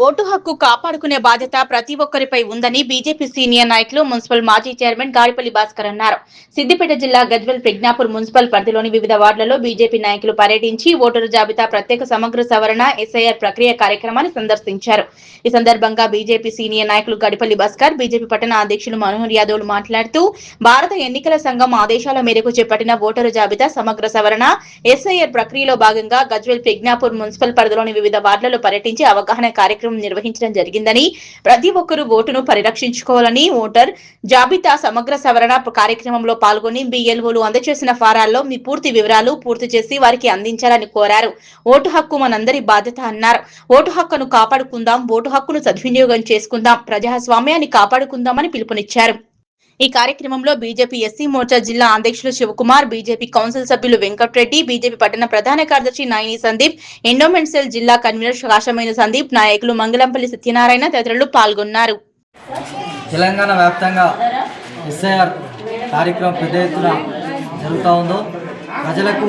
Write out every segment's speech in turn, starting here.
Vote హక్కు కాపాడుకునే బాధ్యత ప్రతి ఒక్కరిపై ఉందని బీజేపీ సీనియర్ నాయకులు మున్సిపల్ మాజీ చైర్మన్ గాడిపల్లి భాస్కర్ అన్నారు. సిద్దిపేట జిల్లా గజ్వేల్ ప్రజ్ఞాపూర్ మున్సిపల్ పరిధిలోని వివిధ వార్డులలో బీజేపీ నాయకులు పర్యటించి ఓటరు జాబితా ప్రత్యేక సమగ్ర సవరణ ఎస్ఐఆర్ ప్రక్రియ కార్యక్రమాన్ని సందర్శించారు. ఈ సందర్భంగా బీజేపీ సీనియర్ నాయకులు గాడిపల్లి భాస్కర్, బీజేపీ పట్టణ అధ్యక్షులు మనోహర్ యాదవ్ మాట్లాడుతూ భారత ఎన్నికల సంఘం ఆదేశాల మేరకు చేపట్టిన ఓటరు జాబితా సమగ్ర సవరణ ఎస్ఐఆర్ ప్రక్రియలో భాగంగా గజ్వేల్ ప్రజ్ఞాపూర్ మున్సిపల్ పరిధిలోని వివిధ వార్డులలో పర్యటించి అవగాహన కార్యక్రమం నిర్వహించడం జరిగిందని, ప్రతి ఒక్కరూ ఓటును పరిరక్షించుకోవాలని, ఓటర్ జాబితా సమగ్ర సవరణ కార్యక్రమంలో పాల్గొని బిఎల్ఓలు అందజేసిన ఫారాల్లో మీ పూర్తి వివరాలు పూర్తి చేసి వారికి అందించాలని కోరారు. ఓటు హక్కు మనందరి బాధ్యత అన్నారు. ఓటు హక్కును కాపాడుకుందాం, ఓటు హక్కును సద్వినియోగం చేసుకుందాం, ప్రజాస్వామ్యాన్ని కాపాడుకుందామని పిలుపునిచ్చారు. ఈ కార్యక్రమంలో బీజేపీ ఎస్సీ మోర్చా జిల్లా అధ్యక్షులు శివకుమార్, బీజేపీ కౌన్సిల్ సభ్యులు వెంకట్రెడ్డి, బీజేపీ పట్టణ ప్రధాన కార్యదర్శి నాయని సందీప్, ఎండోమెంట్ సెల్ జిల్లా కన్వీనర్ కాశమైన సందీప్, నాయకులు మంగళంపల్లి సత్యనారాయణ తదితరులు పాల్గొన్నారు. తెలంగాణ వ్యాప్తంగా ఎస్ఐఆర్ కార్యక్రమం పెద్ద ఎత్తున జరుగుతూ ఉందో ప్రజలకు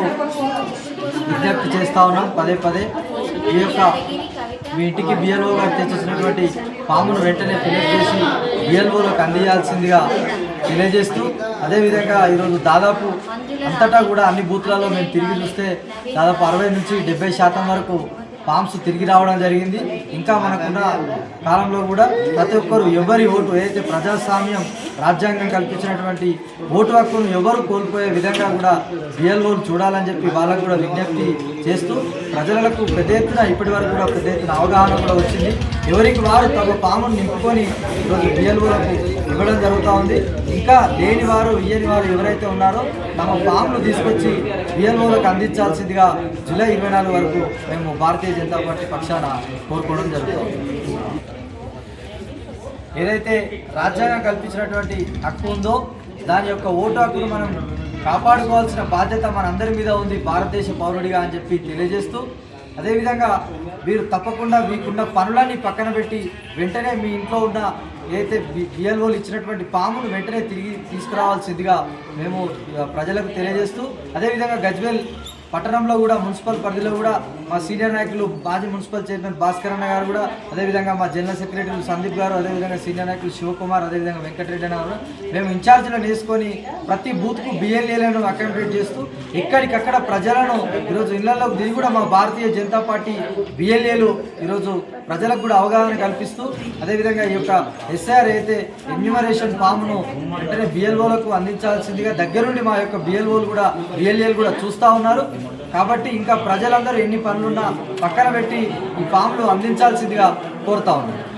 విజ్ఞప్తి చేస్తూ ఉన్నాం. పదే మీ ఇంటికి బిఎల్ఓ గారు తెచ్చేసినటువంటి ఫామును వెంటనే ఫిలప్ చేసి బిఎల్ఓలకు అందించాల్సిందిగా తెలియజేస్తూ, అదేవిధంగా ఈరోజు దాదాపు అంతటా కూడా అన్ని బూత్లలో మేము తిరిగి చూస్తే దాదాపు 60 నుంచి 70% వరకు ఫామ్స్ తిరిగి రావడం జరిగింది. ఇంకా మనకున్న కాలంలో కూడా ప్రతి ఒక్కరు ఎవరి ఓటు ఏదైతే ప్రజాస్వామ్యం రాజ్యాంగం కల్పించినటువంటి ఓటు హక్కును ఎవరు కోల్పోయే విధంగా కూడా బిఎల్ఓలు చూడాలని చెప్పి వాళ్ళకు కూడా విజ్ఞప్తి చేస్తూ ప్రజలకు పెద్ద ఎత్తున ఇప్పటి వరకు కూడా పెద్ద ఎత్తున అవగాహన కూడా వచ్చింది. ఎవరికి వారు తమ ఫామును నింపుకొని ఈరోజు బిఎల్ఓలకు ఇవ్వడం జరుగుతూ ఉంది. ఇంకా లేని వారు ఇయ్యని వారు ఎవరైతే ఉన్నారో తమ ఫామ్ను తీసుకొచ్చి బిఎల్ఓలకు అందించాల్సిందిగా జూలై 24 వరకు మేము భారతీయ జనతా పార్టీ పక్షాన కోరుకోవడం జరుగుతుంది. ఏదైతే రాజ్యాంగం కల్పించినటువంటి హక్కు ఉందో దాని యొక్క ఓటు హక్కును మనం కాపాడుకోవాల్సిన బాధ్యత మనందరి మీద ఉంది భారతదేశ పౌరుడిగా అని చెప్పి తెలియజేస్తూ, అదేవిధంగా మీరు తప్పకుండా మీకున్న పనులన్నీ పక్కన పెట్టి వెంటనే మీ ఇంట్లో ఉన్న ఏదైతే బిఎల్ఓలు ఇచ్చినటువంటి ఫామును వెంటనే తిరిగి తీసుకురావాల్సిందిగా మేము ప్రజలకు తెలియజేస్తూ, అదేవిధంగా గజ్వేల్ పట్టణంలో కూడా మున్సిపల్ పరిధిలో కూడా మా సీనియర్ నాయకులు మాజీ మున్సిపల్ చైర్మన్ భాస్కర్ అన్న గారు కూడా, అదేవిధంగా మా జనరల్ సెక్రటరీ సందీప్ గారు, అదేవిధంగా సీనియర్ నాయకులు శివకుమార్, అదేవిధంగా వెంకటరెడ్డి అన్న గారు మేము ఇన్ఛార్జీలను వేసుకొని ప్రతి బూత్కు బిఎల్ఏలను అకామిడేట్ చేస్తూ ఎక్కడికక్కడ ప్రజలను ఈరోజు ఇళ్లలోకి దిగి కూడా మా భారతీయ జనతా పార్టీ బిఎల్ఏలు ఈరోజు ప్రజలకు కూడా అవగాహన కల్పిస్తూ, అదేవిధంగా ఈ యొక్క ఎస్ఐఆర్ అయితే ఎన్యూమరేషన్ ఫామ్ను వెంటనే బిఎల్ఓలకు అందించాల్సిందిగా దగ్గరుండి మా యొక్క బిఎల్ఏలు కూడా చూస్తూ ఉన్నారు. కాబట్టి ఇంకా ప్రజలందరూ ఎన్ని పనులున్నా పక్కన పెట్టి ఈ ఫామ్లు అందించాల్సిందిగా కోరుతా ఉన్నారు.